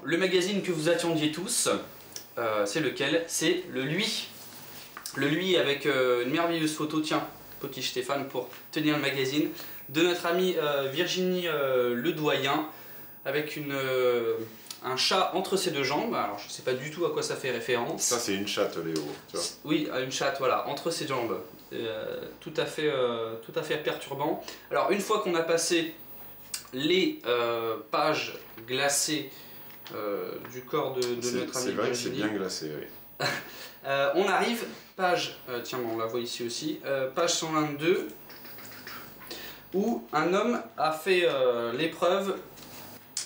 le magazine que vous attendiez tous, c'est lequel? C'est le Lui. Le Lui avec une merveilleuse photo, tiens, petit Stéphane pour tenir le magazine, de notre amie Virginie Ledoyen, avec un chat entre ses deux jambes. Alors je sais pas du tout à quoi ça fait référence. Ça c'est une chatte, Léo, tu vois. Oui, une chatte, voilà, entre ses jambes. Tout à fait perturbant. Alors une fois qu'on a passé les pages glacées du corps de notre ami C'est vrai que c'est Virginie, bien glacé, oui. on arrive, page, tiens on la voit ici aussi, page 122, où un homme a fait l'épreuve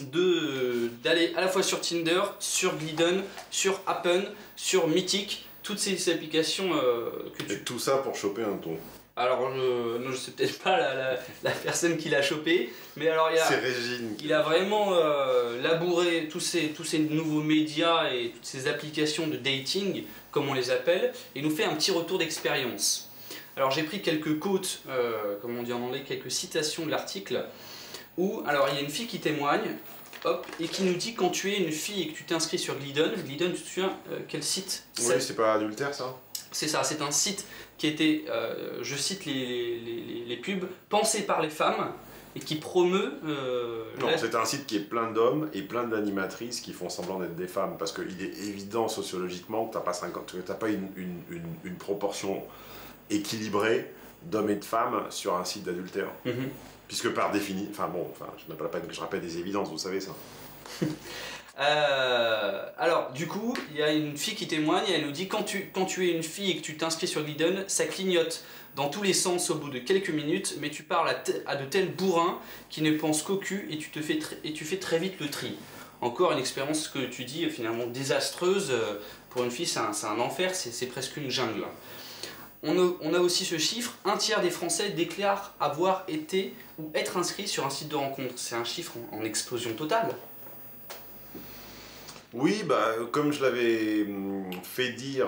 d'aller à la fois sur Tinder, sur Glidden, sur Happen, sur Mythic, toutes ces applications que tu... Et tout ça pour choper un ton. Alors non, je sais peut-être pas la personne qui l'a chopé, mais alors C'est Régine. il a vraiment labouré tous ces nouveaux médias et toutes ces applications de dating, comme on les appelle, et nous fait un petit retour d'expérience. Alors j'ai pris quelques quotes, comme on dit en anglais, quelques citations de l'article, où alors il y a une fille qui témoigne, hop, et qui nous dit quand tu es une fille et que tu t'inscris sur Glidden, tu te souviens quel site? Oui, c'est pas adultère ça? C'est ça, c'est un site qui était, je cite les pubs, pensé par les femmes et qui promeut... non, c'est un site qui est plein d'hommes et plein d'animatrices qui font semblant d'être des femmes, parce qu'il est évident sociologiquement que t'as pas une proportion équilibrée d'hommes et de femmes sur un site d'adultère. Puisque par définition, je n'ai pas la peine que je rappelle des évidences, vous savez ça. Alors, du coup, il y a une fille qui témoigne et elle nous dit quand tu es une fille et que tu t'inscris sur Glidden, ça clignote dans tous les sens au bout de quelques minutes, mais tu parles à de tels bourrins qui ne pensent qu'au cul et tu fais très vite le tri. Encore une expérience que tu dis finalement désastreuse. Pour une fille, c'est un enfer, c'est presque une jungle. On a aussi ce chiffre, un tiers des Français déclarent avoir été ou être inscrits sur un site de rencontre. C'est un chiffre en explosion totale. Oui, comme je l'avais fait dire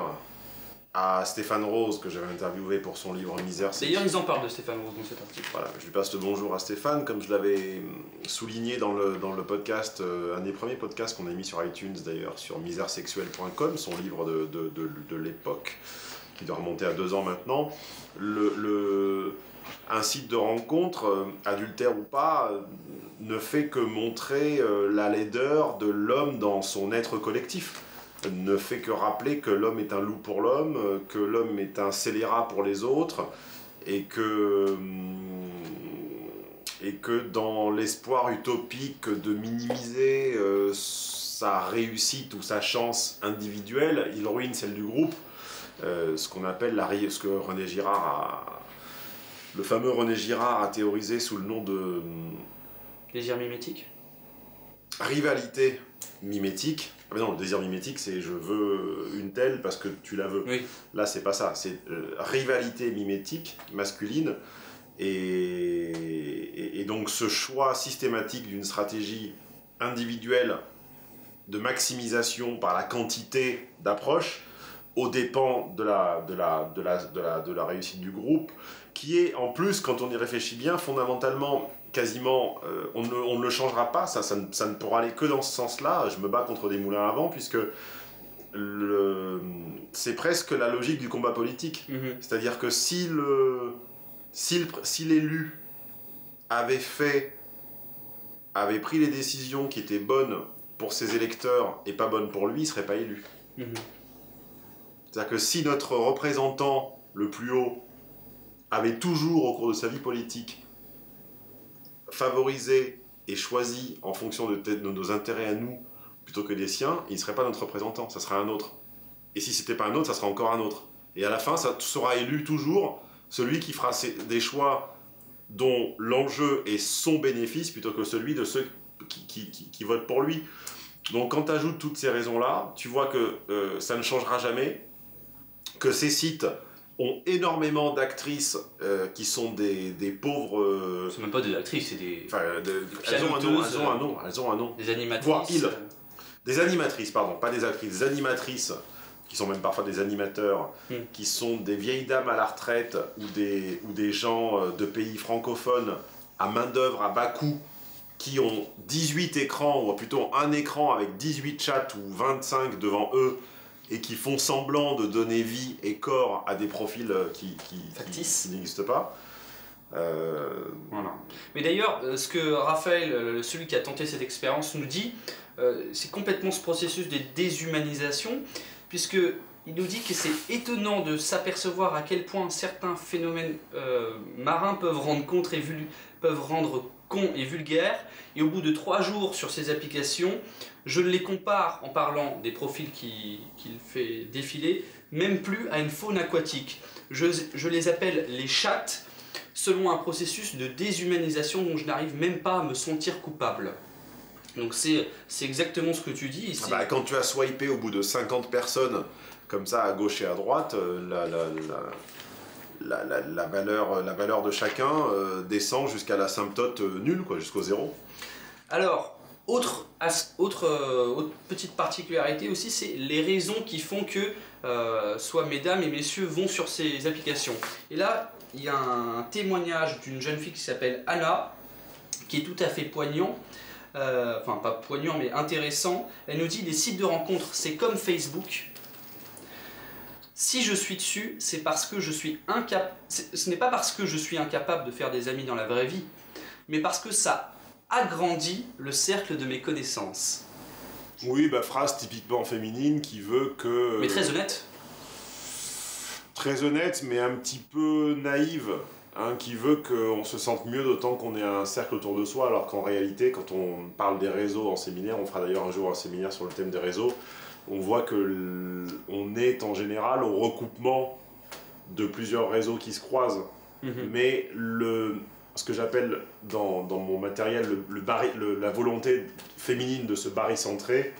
à Stéphane Rose, que j'avais interviewé pour son livre Misère sexuelle. D'ailleurs, ils en parlent de Stéphane Rose dans cet article. Voilà, je lui passe le bonjour à Stéphane, comme je l'avais souligné dans le podcast, un des premiers podcasts qu'on a mis sur iTunes d'ailleurs, sur misèresexuelle.com, son livre de l'époque, qui doit remonter à 2 ans maintenant. Un site de rencontre, adultère ou pas, ne fait que montrer la laideur de l'homme dans son être collectif. Ne fait que rappeler que l'homme est un loup pour l'homme, que l'homme est un scélérat pour les autres, et que dans l'espoir utopique de minimiser sa réussite ou sa chance individuelle, il ruine celle du groupe. Ce qu'on appelle ce que René Girard le fameux René Girard a théorisé sous le nom de Désir mimétique. Rivalité mimétique. Ah mais non, le désir mimétique, c'est je veux une telle parce que tu la veux. Oui. Là, c'est pas ça. C'est rivalité mimétique masculine. Et donc, ce choix systématique d'une stratégie individuelle de maximisation par la quantité d'approches aux dépens de la réussite du groupe, qui est en plus, quand on y réfléchit bien, fondamentalement, quasiment, on ne le changera pas, ça ne pourra aller que dans ce sens-là. Je me bats contre des moulins à vent, puisque c'est presque la logique du combat politique. C'est-à-dire que si l'élu avait pris les décisions qui étaient bonnes pour ses électeurs et pas bonnes pour lui, il ne serait pas élu. C'est-à-dire que si notre représentant le plus haut avait toujours, au cours de sa vie politique, favorisé et choisi en fonction de nos intérêts à nous, plutôt que des siens, il ne serait pas notre représentant, ça serait un autre. Et si c'était pas un autre, ça serait encore un autre. Et à la fin, ça sera élu toujours celui qui fera des choix dont l'enjeu est son bénéfice, plutôt que celui de ceux qui votent pour lui. Donc quand tu ajoutes toutes ces raisons-là, tu vois que ça ne changera jamais, que ces sites ont énormément d'actrices qui sont des pauvres... C'est même pas des actrices, c'est des... elles ont un nom. Des animatrices. Voire des animatrices, pardon, pas des actrices, des animatrices, qui sont même parfois des animateurs, qui sont des vieilles dames à la retraite ou des gens de pays francophones à main-d'œuvre à bas coût, qui ont 18 écrans, ou plutôt un écran avec 18 chats ou 25 devant eux, et qui font semblant de donner vie et corps à des profils qui n'existent pas. Voilà. Mais d'ailleurs, ce que Raphaël, celui qui a tenté cette expérience, nous dit, c'est complètement ce processus de déshumanisation, puisque il nous dit que c'est étonnant de s'apercevoir à quel point certains phénomènes marins peuvent rendre cons et vulgaires, et au bout de 3 jours sur ces applications, je les compare, en parlant des profils qu'il fait défiler, même plus à une faune aquatique. Je les appelle les chattes, selon un processus de déshumanisation dont je n'arrive même pas à me sentir coupable. Donc c'est exactement ce que tu dis ici. Quand tu as swipé au bout de 50 personnes, comme ça à gauche et à droite, la valeur de chacun descend jusqu'à l'asymptote nulle, quoi, jusqu'au 0. Alors, autre petite particularité aussi, c'est les raisons qui font que soit mesdames et messieurs vont sur ces applications. Et là, il y a un témoignage d'une jeune fille qui s'appelle Anna, qui est tout à fait poignant, enfin pas poignant mais intéressant. Elle nous dit: les sites de rencontres, c'est comme Facebook. Si je suis dessus, c'est parce que je suis incapable. Ce n'est pas parce que je suis incapable de faire des amis dans la vraie vie, mais parce que ça agrandit le cercle de mes connaissances. Oui, phrase typiquement féminine qui veut que... Mais très honnête. Très honnête, mais un petit peu naïve, hein, qui veut qu'on se sente mieux d'autant qu'on ait un cercle autour de soi, alors qu'en réalité, quand on parle des réseaux en séminaire, on fera d'ailleurs un jour un séminaire sur le thème des réseaux, on voit qu'on est en général au recoupement de plusieurs réseaux qui se croisent. Mais ce que j'appelle dans mon matériel la volonté féminine de se barycentrer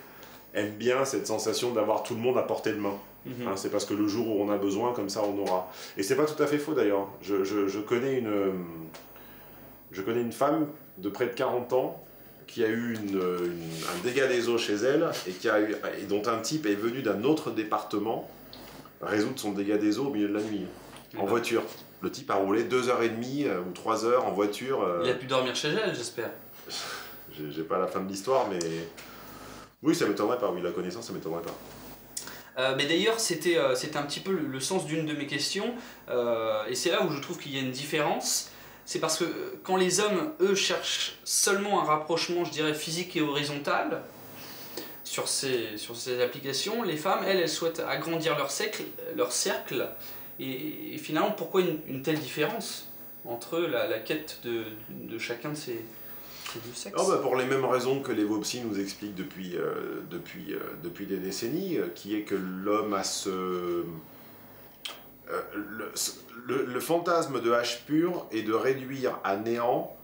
aime bien cette sensation d'avoir tout le monde à portée de main. Hein, c'est parce que le jour où on a besoin, comme ça on aura. Et c'est pas tout à fait faux d'ailleurs. Je connais une femme de près de 40 ans qui a eu un dégât des eaux chez elle et dont un type est venu d'un autre département résoudre son dégât des eaux au milieu de la nuit, en voiture. Le type a roulé 2h30 ou 3h en voiture. Il a pu dormir chez elle, j'espère. J'ai pas la fin de l'histoire, mais... Oui, ça m'étonnerait pas. Oui, la connaissance, ça m'étonnerait pas. Mais d'ailleurs, c'était un petit peu le sens d'une de mes questions, et c'est là où je trouve qu'il y a une différence. C'est parce que quand les hommes, eux, cherchent seulement un rapprochement, je dirais, physique et horizontal sur ces applications, les femmes, elles souhaitent agrandir leur cercle. Et finalement, pourquoi une telle différence entre la quête de chacun de ces deux sexes? Pour les mêmes raisons que les Vopsi nous expliquent depuis des décennies, qui est que l'homme a le fantasme de H pur est de réduire à néant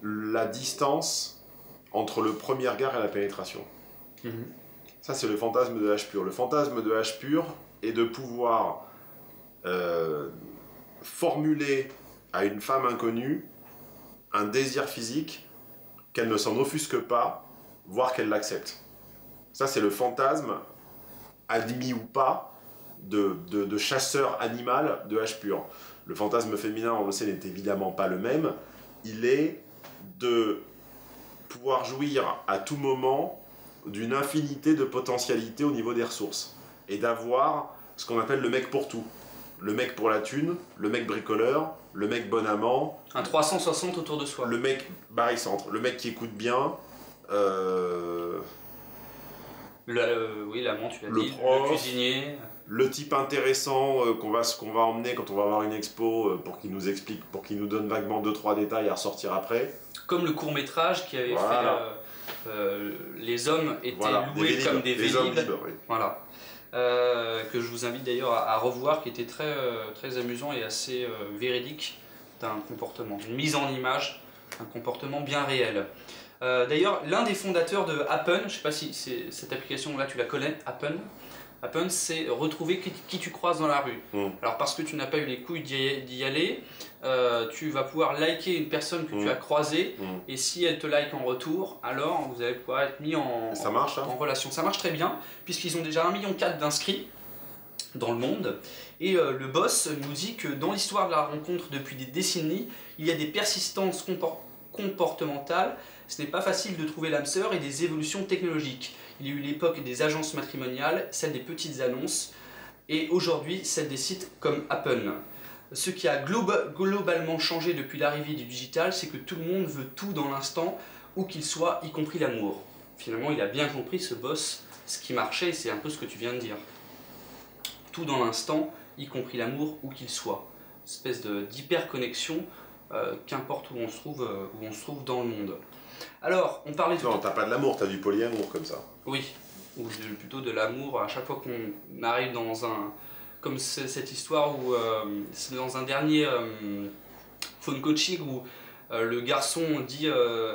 la distance entre le premier regard et la pénétration. Ça, c'est le fantasme de H pur. Le fantasme de H pur est de pouvoir formuler à une femme inconnue un désir physique, qu'elle ne s'en offusque pas, voire qu'elle l'accepte. Ça, c'est le fantasme, admis ou pas, de chasseur animal de H pur. Le fantasme féminin, on le sait, n'est évidemment pas le même. Il est de pouvoir jouir à tout moment d'une infinité de potentialités au niveau des ressources. Et d'avoir ce qu'on appelle le mec pour tout. Le mec pour la thune, le mec bricoleur, le mec bon amant. Un 360 autour de soi. Le mec barycentre, le mec qui écoute bien. Oui, l'amant, tu l'as dit. Prof, le cuisinier. Le type intéressant qu'on va emmener quand on va avoir une expo pour qu'il nous explique, pour qu'il nous donne vaguement 2-3 détails à ressortir après. Comme le court-métrage qui avait fait les hommes étaient loués comme des Vélib. Oui. Voilà. Que je vous invite d'ailleurs à revoir, qui était très, très amusant et assez véridique d'un comportement, d'une mise en image, un comportement bien réel. D'ailleurs, l'un des fondateurs de Happen, je ne sais pas si cette application-là tu la connais, Happen, c'est retrouver qui tu croises dans la rue. Alors parce que tu n'as pas eu les couilles d'y aller, tu vas pouvoir liker une personne que tu as croisée, et si elle te like en retour, alors vous allez pouvoir être mis en relation. Ça marche très bien, puisqu'ils ont déjà 1,4 million d'inscrits dans le monde, et le boss nous dit que dans l'histoire de la rencontre depuis des décennies, il y a des persistances comportementale, ce n'est pas facile de trouver l'âme sœur et des évolutions technologiques. Il y a eu l'époque des agences matrimoniales, celle des petites annonces, et aujourd'hui celle des sites comme Appen. Ce qui a globalement changé depuis l'arrivée du digital, c'est que tout le monde veut tout dans l'instant, où qu'il soit, y compris l'amour. Finalement, il a bien compris, ce boss, ce qui marchait, c'est un peu ce que tu viens de dire. Tout dans l'instant, y compris l'amour, où qu'il soit. Espèce d'hyper-connexion, qu'importe où on se trouve dans le monde. Alors, on parlait... Non, t'as pas de l'amour, t'as du polyamour comme ça. Oui, ou plutôt de l'amour. À chaque fois qu'on arrive dans un... Comme cette histoire où c'est dans un dernier phone coaching où le garçon dit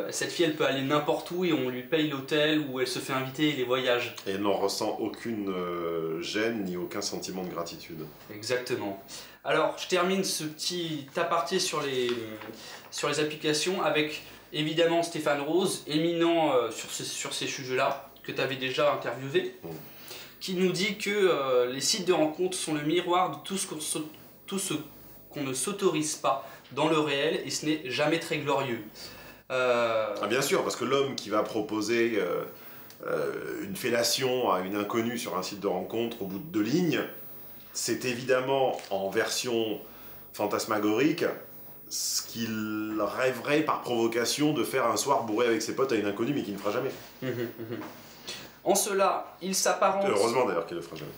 cette fille elle peut aller n'importe où et on lui paye l'hôtel où elle se fait inviter et les voyages. Et elle n'en ressent aucune gêne ni aucun sentiment de gratitude. Exactement. Alors je termine ce petit aparté sur les applications avec évidemment Stéphane Rose, éminent sur ces sujets-là, que tu avais déjà interviewé. Qui nous dit que les sites de rencontres sont le miroir de tout ce qu'on ne s'autorise pas dans le réel et ce n'est jamais très glorieux. Ah bien sûr, parce que l'homme qui va proposer une fellation à une inconnue sur un site de rencontre au bout de 2 lignes, c'est évidemment en version fantasmagorique ce qu'il rêverait par provocation de faire un soir bourré avec ses potes à une inconnue mais qu'il ne fera jamais. En cela, il s'apparente... Heureusement d'ailleurs qu'il le fera jamais.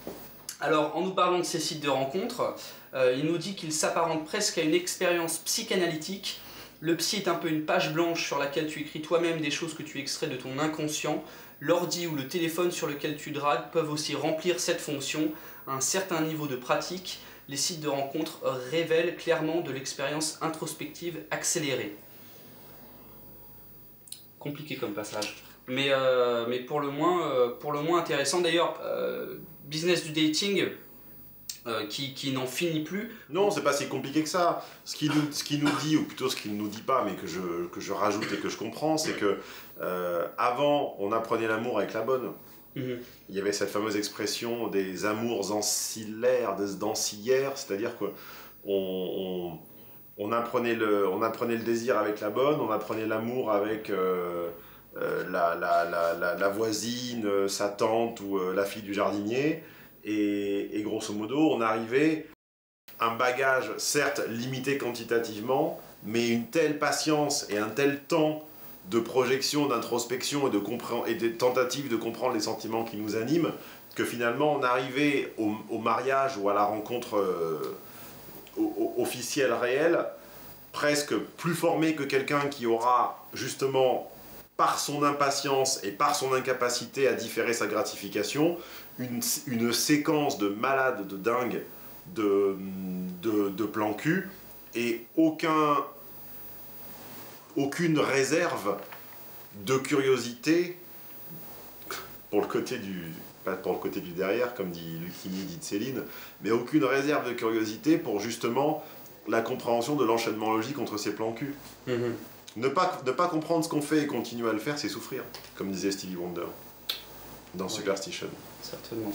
Alors, en nous parlant de ces sites de rencontres, il nous dit qu'il s'apparente presque à une expérience psychanalytique. Le psy est un peu une page blanche sur laquelle tu écris toi-même des choses que tu extrais de ton inconscient. L'ordi ou le téléphone sur lequel tu dragues peuvent aussi remplir cette fonction. À un certain niveau de pratique, les sites de rencontres révèlent clairement de l'expérience introspective accélérée. Compliqué comme passage. Mais pour le moins intéressant. D'ailleurs, business du dating qui n'en finit plus. Non, c'est pas si compliqué que ça. Ce qu'il nous dit, ou plutôt ce qu'il ne nous dit pas, mais que je rajoute et que je comprends, c'est que avant, on apprenait l'amour avec la bonne. Il y avait cette fameuse expression des amours ancillaires, d'ancillaires, c'est-à-dire qu'on apprenait le désir avec la bonne, on apprenait l'amour avec... la voisine, sa tante ou la fille du jardinier, et grosso modo on arrivait à un bagage certes limité quantitativement, mais une telle patience et un tel temps de projection, d'introspection et de tentative de comprendre les sentiments qui nous animent, que finalement on arrivait au mariage ou à la rencontre officielle réelle presque plus formé que quelqu'un qui aura justement, par son impatience et par son incapacité à différer sa gratification, une séquence de malades, de dingues, de plans cul, et aucune réserve de curiosité pour le côté pas pour le côté du derrière, comme dit Lucchini, dit Céline, mais aucune réserve de curiosité pour justement la compréhension de l'enchaînement logique entre ces plans cul. Ne pas comprendre ce qu'on fait et continuer à le faire, c'est souffrir, comme disait Stevie Wonder dans Superstition. Certainement.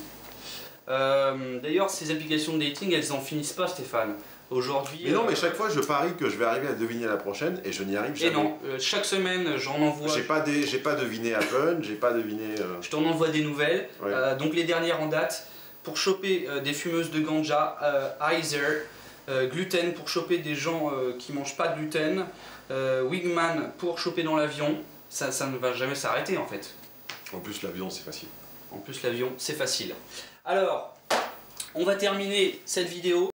D'ailleurs, ces applications de dating, elles en finissent pas, Stéphane. Aujourd'hui. Mais non, mais chaque fois, je parie que je vais arriver à deviner la prochaine et je n'y arrive jamais. Et non, chaque semaine, j'en envoie. J'ai pas deviné Apple, j'ai pas deviné. Je t'en envoie des nouvelles. Ouais. Donc les dernières en date, pour choper des fumeuses de ganja, Heiser, gluten pour choper des gens qui mangent pas de gluten, Wigman pour choper dans l'avion. Ça ne va jamais s'arrêter en fait. En plus, l'avion, c'est facile. En plus, l'avion, c'est facile. Alors, on va terminer cette vidéo.